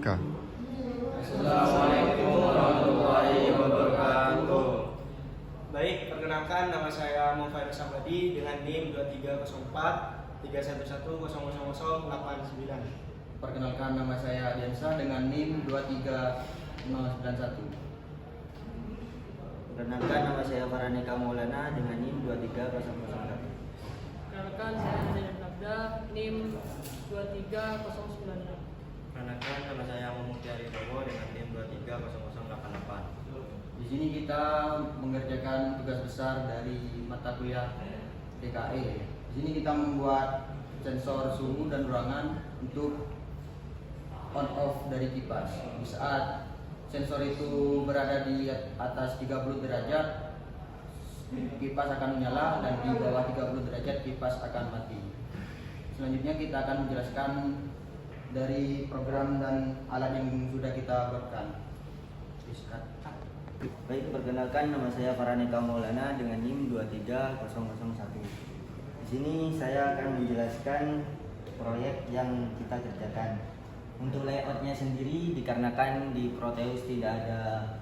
Kak. Assalamualaikum warahmatullahi wabarakatuh. Baik, perkenalkan nama saya Muhammad Sabadi dengan NIM 2304 311000089. Perkenalkan nama saya Adiansa dengan NIM 23091. Perkenalkan nama saya Faraneka Maulana dengan NIM 23001. Perkenalkan saya Nadia Nabda NIM 23096. Perkenalkan nama saya Muhammad Bowo dengan NIM 230088. Di sini kita mengerjakan tugas besar dari mata kuliah TKE. Di sini kita membuat sensor suhu dan ruangan untuk on off dari kipas. Di saat sensor itu berada di atas 30 derajat, kipas akan menyala, dan di bawah 30 derajat kipas akan mati. Selanjutnya kita akan menjelaskan dari program dan alat yang sudah kita buatkan. Baik, perkenalkan nama saya Faraneka Maulana dengan NIM 23001. Di sini saya akan menjelaskan proyek yang kita kerjakan. Untuk layoutnya sendiri, dikarenakan di Proteus tidak ada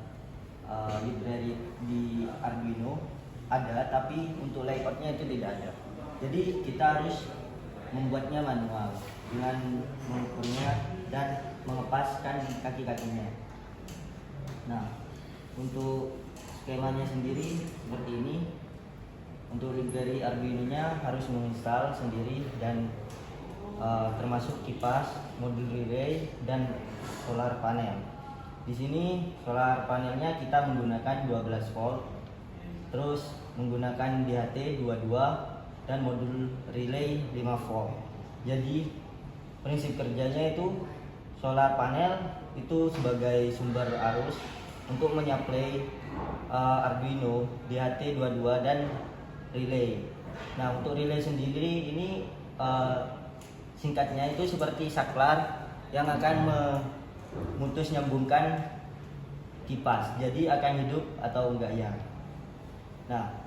library di Arduino, ada, tapi untuk layoutnya itu tidak ada. Jadi kita harus membuatnya manual dengan mengukurnya dan mengepaskan kaki-kakinya. Nah, untuk skemanya sendiri seperti ini. Untuk library Arduino-nya harus menginstal sendiri dan termasuk kipas, modul relay, dan solar panel. Di sini solar panelnya kita menggunakan 12 volt, terus menggunakan DHT 22 dan modul relay 5 volt. Jadi prinsip kerjanya itu solar panel itu sebagai sumber arus untuk menyuplai Arduino, DHT 22 dan relay. Nah, untuk relay sendiri ini singkatnya itu seperti saklar yang akan memutus nyambungkan kipas. Jadi akan hidup atau enggak ya. Nah,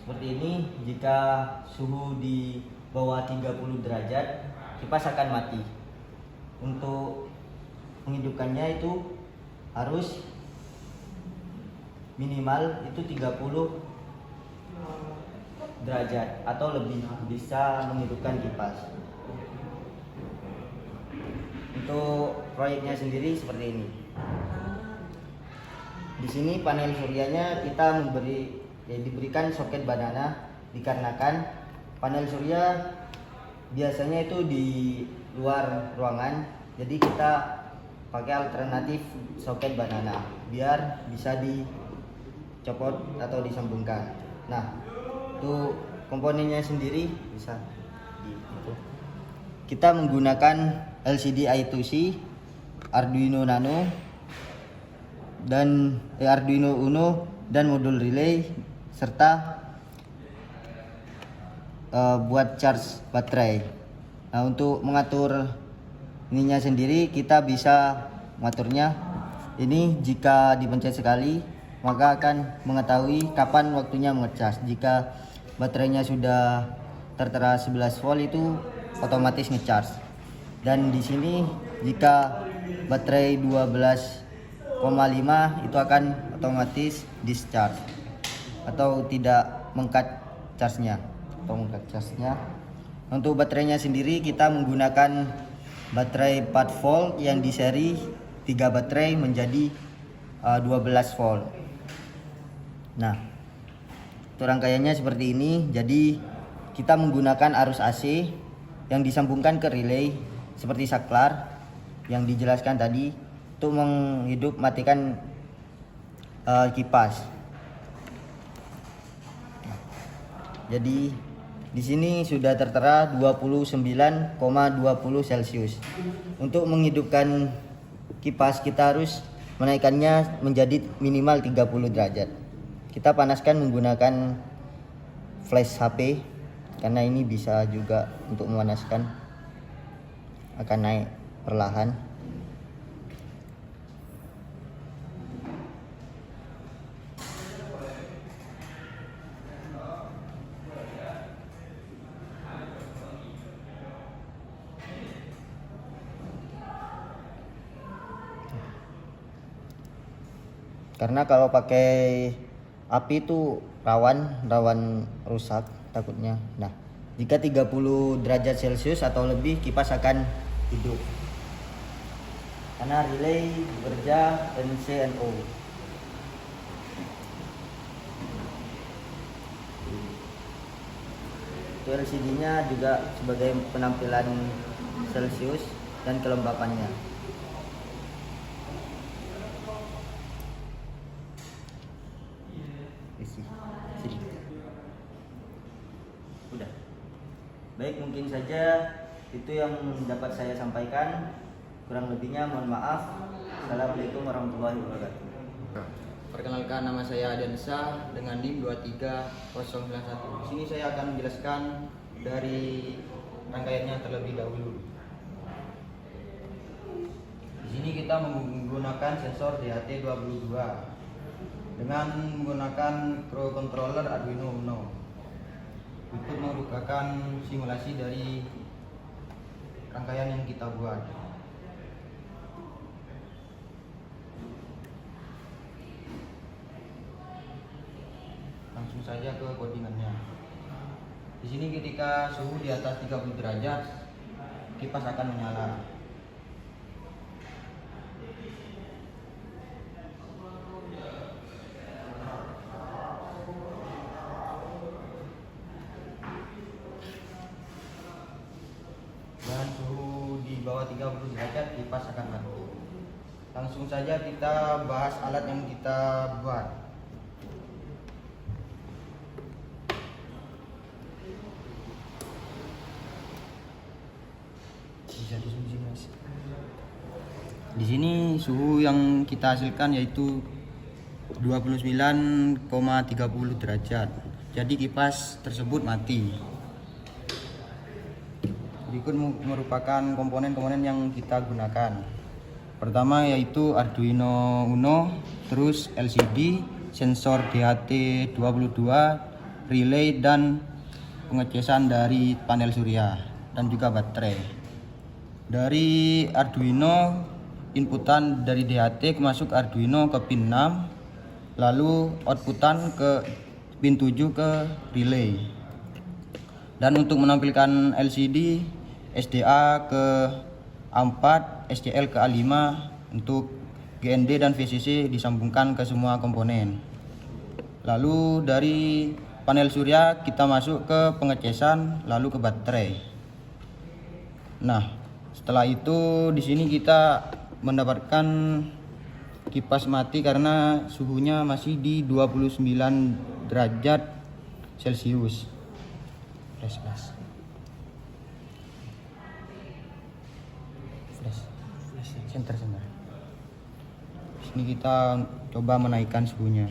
seperti ini, jika suhu di bawah 30 derajat, kipas akan mati. Untuk menghidupkannya itu harus minimal itu 30 derajat atau lebih bisa menghidupkan kipas. Untuk proyeknya sendiri seperti ini. Di sini panel suryanya kita diberikan soket banana, dikarenakan panel surya biasanya itu di luar ruangan, jadi kita pakai alternatif soket banana biar bisa dicopot atau disambungkan. Nah, untuk komponennya sendiri bisa gitu. Kita menggunakan LCD I2C, Arduino Nano, dan Arduino Uno dan modul relay, serta buat charge baterai. Nah, untuk mengatur ininya sendiri kita bisa mengaturnya. Ini jika dipencet sekali maka akan mengetahui kapan waktunya mengecas. Jika baterainya sudah tertera 11 volt itu otomatis ngecharge. Dan di sini jika baterai 12,5 itu akan otomatis discharge atau tidak mengkat charge-nya Untuk baterainya sendiri kita menggunakan baterai 4 volt yang di seri 3 baterai menjadi 12 volt. Nah, untuk rangkaiannya seperti ini. Jadi kita menggunakan arus AC yang disambungkan ke relay seperti saklar yang dijelaskan tadi untuk menghidup matikan kipas. Jadi di sini sudah tertera 29,20 Celcius. Untuk menghidupkan kipas kita harus menaikkannya menjadi minimal 30 derajat. Kita panaskan menggunakan flash HP karena ini bisa juga untuk memanaskan, akan naik perlahan. Karena kalau pakai api itu rawan rusak takutnya. Nah, jika 30 derajat Celcius atau lebih kipas akan hidup. Karena relay bekerja NCNO. Itu LCD-nya juga sebagai penampilan Celcius dan kelembapannya. Sini. Udah. Baik, mungkin saja itu yang dapat saya sampaikan. Kurang lebihnya mohon maaf. Assalamualaikum warahmatullahi wabarakatuh. Perkenalkan, nama saya Adansa dengan NIM 23091. Di sini saya akan menjelaskan dari rangkaiannya terlebih dahulu. Di sini kita menggunakan sensor DHT22 dengan menggunakan microcontroller Arduino Uno. Itu merupakan simulasi dari rangkaian yang kita buat. Langsung saja ke codingannya. Di sini ketika suhu di atas 30 derajat, kipas akan menyala. Dan suhu di bawah 30 derajat, kipas akan mati. Langsung saja kita bahas alat yang kita buat. Di sini suhu yang kita hasilkan yaitu 29,30 derajat. Jadi kipas tersebut mati. Berikut merupakan komponen-komponen yang kita gunakan. Pertama yaitu Arduino Uno, terus LCD, sensor DHT22, relay dan pengecasan dari panel surya dan juga baterai. Dari Arduino, inputan dari DHT masuk Arduino ke pin 6, lalu outputan ke pin 7 ke relay. Dan untuk menampilkan LCD, SDA ke A4, SCL ke A5, untuk GND dan VCC disambungkan ke semua komponen. Lalu dari panel surya kita masuk ke pengecasan, lalu ke baterai. Nah, setelah itu di sini kita mendapatkan kipas mati karena suhunya masih di 29 derajat Celcius. Flash. Center. Di sini kita coba menaikkan suhunya.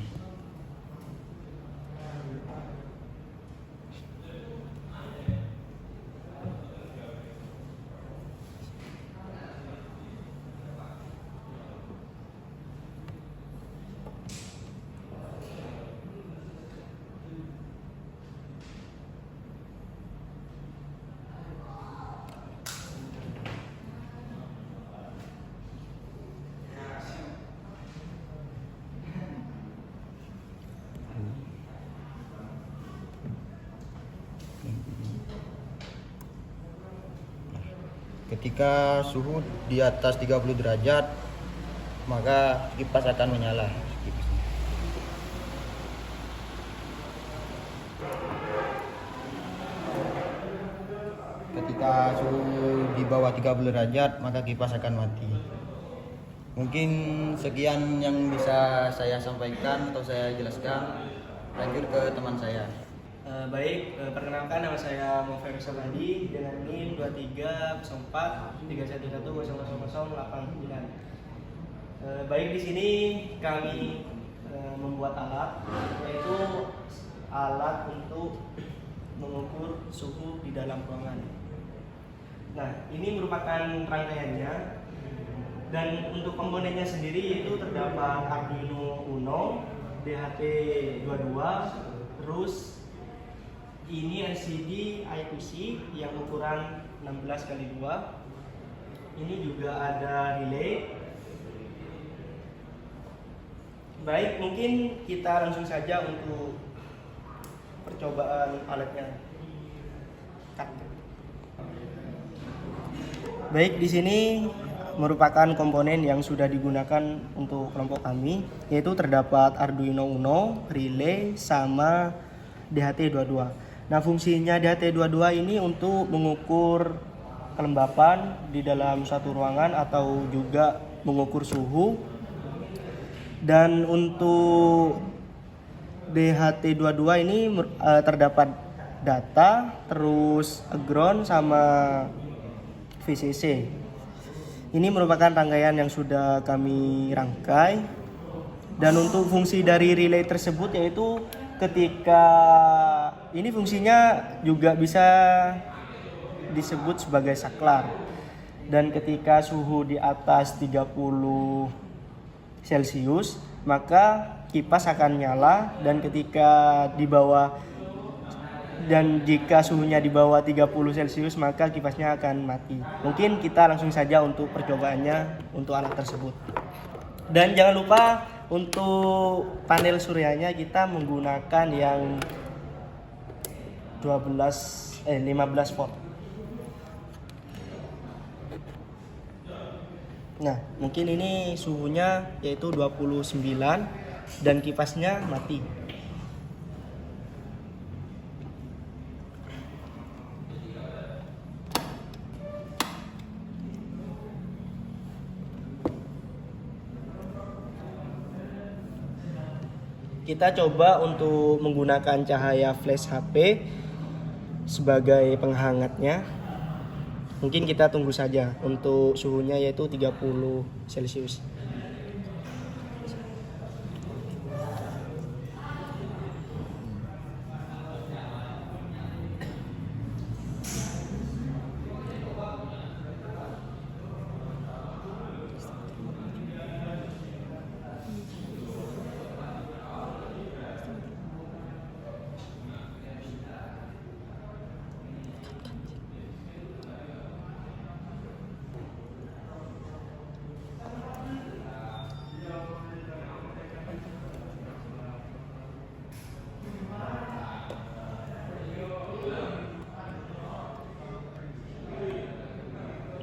Ketika suhu di atas 30 derajat, maka kipas akan menyala. Ketika suhu di bawah 30 derajat, maka kipas akan mati. Mungkin sekian yang bisa saya sampaikan atau saya jelaskan. Lanjut ke teman saya. Baik, perkenalkan nama saya Mofair Samadi dengan NIM 230431000089. Baik, di sini kami membuat alat, yaitu alat untuk mengukur suhu di dalam ruangan. Nah, ini merupakan rangkaiannya, dan untuk komponennya sendiri itu terdapat Arduino Uno, DHT22, terus ini LCD I2C yang ukuran 16x2. Ini juga ada relay. Baik, mungkin kita langsung saja untuk percobaan alatnya. Baik, di sini merupakan komponen yang sudah digunakan untuk kelompok kami, yaitu terdapat Arduino Uno, relay, sama DHT22. Nah, fungsinya DHT22 ini untuk mengukur kelembapan di dalam suatu ruangan atau juga mengukur suhu. Dan untuk DHT22 ini terdapat data, terus ground sama VCC. Ini merupakan rangkaian yang sudah kami rangkai. Dan untuk fungsi dari relay tersebut yaitu ketika ini fungsinya juga bisa disebut sebagai saklar. Dan ketika suhu di atas 30 Celcius, maka kipas akan nyala, dan ketika di bawah dan jika suhunya di bawah 30 Celcius maka kipasnya akan mati. Mungkin kita langsung saja untuk percobaannya untuk alat tersebut. Dan jangan lupa untuk panel suryanya kita menggunakan yang 15 volt. Nah, mungkin ini suhunya yaitu 29 dan kipasnya mati. Kita coba untuk menggunakan cahaya flash HP sebagai penghangatnya. Mungkin kita tunggu saja untuk suhunya yaitu 30 Celcius.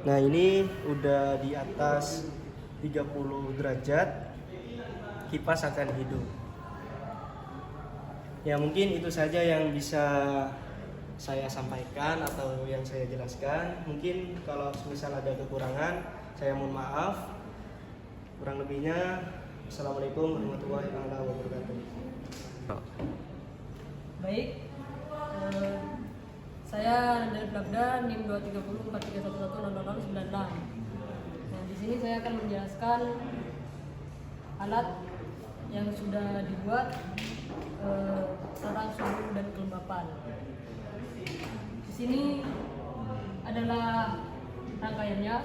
Nah, ini udah di atas 30 derajat, kipas akan hidup. Ya, mungkin itu saja yang bisa saya sampaikan atau yang saya jelaskan. Mungkin kalau misal ada kekurangan, saya mohon maaf. Kurang lebihnya, Assalamualaikum warahmatullahi wabarakatuh. Baik, saya dari Blabda NIM 2304311000096. Nah, di sini saya akan menjelaskan alat yang sudah dibuat tentang suhu dan kelembapan. Di sini adalah rangkaiannya.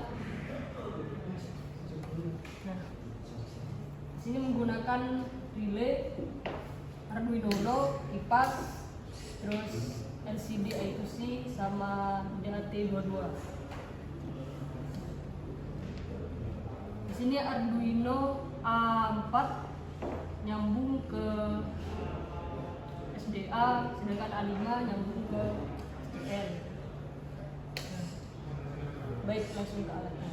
Nah, di sini menggunakan relay, Arduino Uno, kipas, terus LCD I2C sama DHT22. Di sini Arduino A4 nyambung ke SDA, sedangkan A5 nyambung ke SDN. Baik, langsung ke alatnya.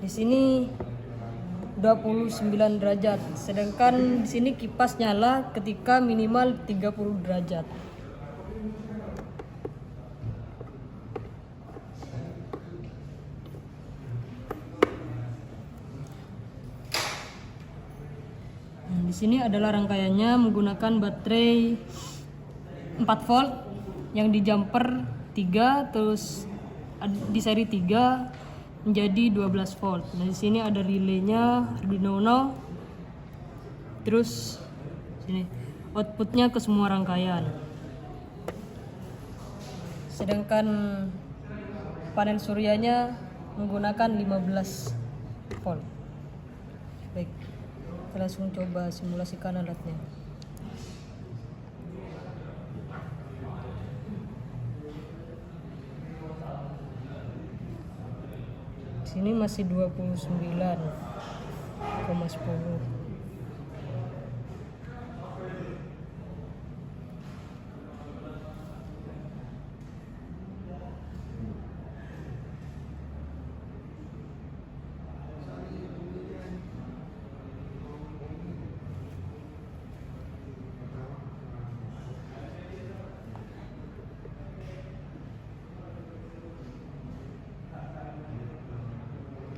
Di sini 29 derajat, sedangkan di sini kipas nyala ketika minimal 30 derajat. Di sini adalah rangkaiannya menggunakan baterai 4 volt yang di jumper 3, terus di seri 3 menjadi 12 volt. Nah, di sini ada relaynya Arduino Uno. Terus sini outputnya ke semua rangkaian. Sedangkan panel suryanya menggunakan 15 volt. Baik, kita langsung coba simulasikan alatnya. Di sini masih 29,10.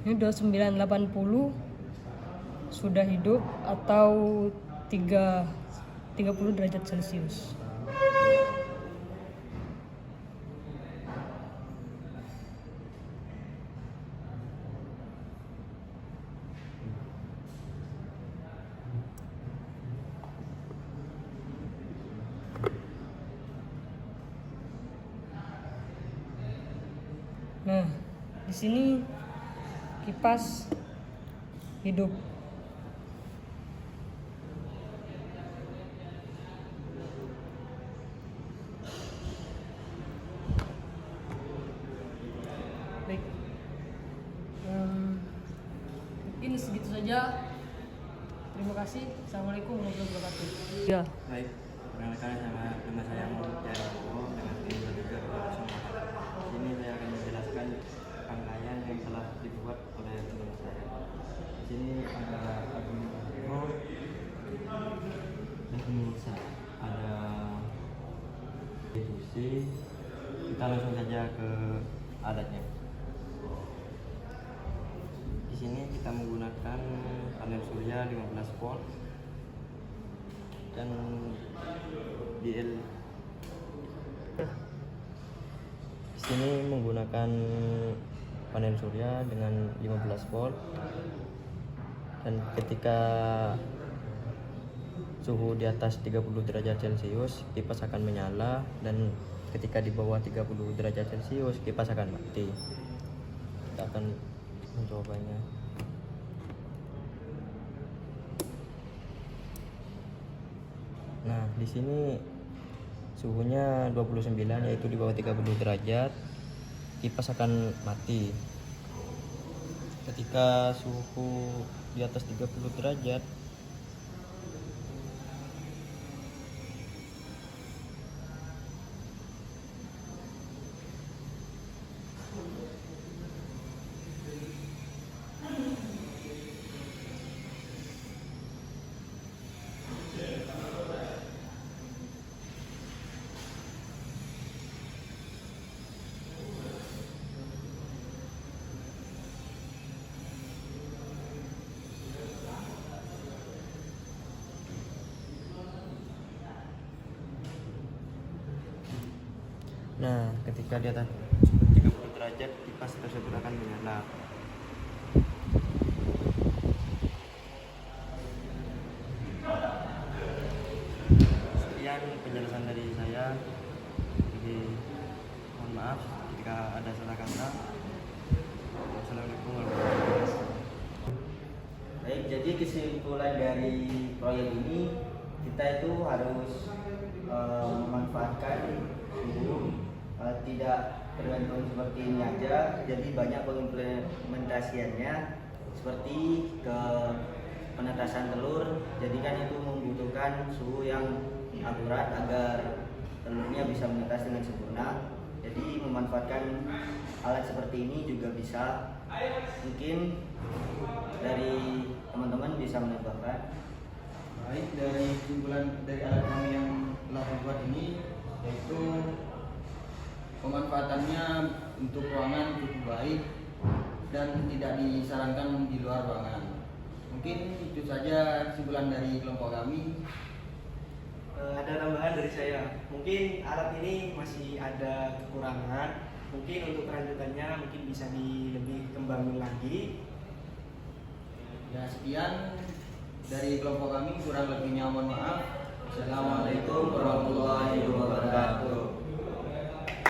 Ini udah 980 sudah hidup atau 30 derajat Celcius. Nah, di sini kipas hidup. Baik, mungkin segitu saja. Terima kasih. Assalamualaikum warahmatullahi wabarakatuh. Ya. Baik, perkenalkan nama saya Muhammad Bowo dengan tim 23 Sini saya akan menjelaskan rangkaian yang telah dibuat oleh teman saya. Di sini ada Arduino, ada diskusi. Kita langsung saja ke alatnya. Di sini kita menggunakan panel surya 15 volt dan DL. Di sini menggunakan panel surya dengan 15 volt dan ketika suhu di atas 30 derajat Celcius kipas akan menyala dan ketika di bawah 30 derajat Celcius kipas akan mati. Kita akan mencobanya. Nah, di sini suhunya 29 yaitu di bawah 30 derajat kipas akan mati. Ketika suhu di atas 30 derajat Nah, ketika di atas 30 derajat kipas tersebut akan menyala. Sekian penjelasan dari saya. Jadi mohon maaf jika ada salah kata. Assalamualaikum warahmatullahi wabarakatuh. Baik, jadi kesimpulan dari proyek ini kita itu harus memanfaatkan suhu tidak bergantung seperti ini aja, jadi banyak pengimplementasiannya seperti ke penetasan telur. Jadi kan itu membutuhkan suhu yang akurat agar telurnya bisa menetas dengan sempurna. Jadi memanfaatkan alat seperti ini juga bisa. Mungkin dari teman-teman bisa menambahkan. Baik, dari kesimpulan dari alat kami yang telah dibuat ini yaitu pemanfaatannya untuk ruangan cukup baik dan tidak disarankan di luar ruangan. Mungkin itu saja kesimpulan dari kelompok kami. Ada tambahan dari saya. Mungkin alat ini masih ada kekurangan. Mungkin untuk kelanjutannya mungkin bisa lebih kembangin lagi. Ya, sekian dari kelompok kami, kurang lebihnya mohon maaf. Assalamualaikum warahmatullahi wabarakatuh.